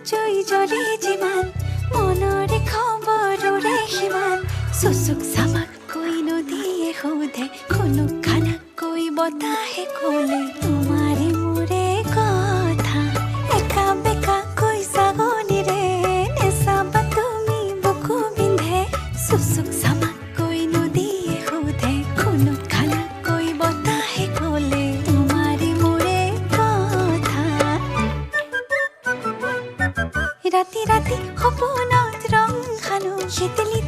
জুই জ্বলে যিমান মনৰে খবৰৰে সিমান চুচুক চামাককৈ নদীয়ে সোধে খুনুক খানাকৈ বতাহে ক'লে তোমাৰে মোৰে কথা একা বেকাকৈ ছাগলীৰে নেচাবা তুমি বুকু বিন্ধে চুচুক চামাককৈ নদীয়ে সোধে খুনুক খানাকৈ বতাহে ক'লে তোমাৰে মোৰে কথা ৰাতি ৰাতি সপোনত ৰং সানো শীতলি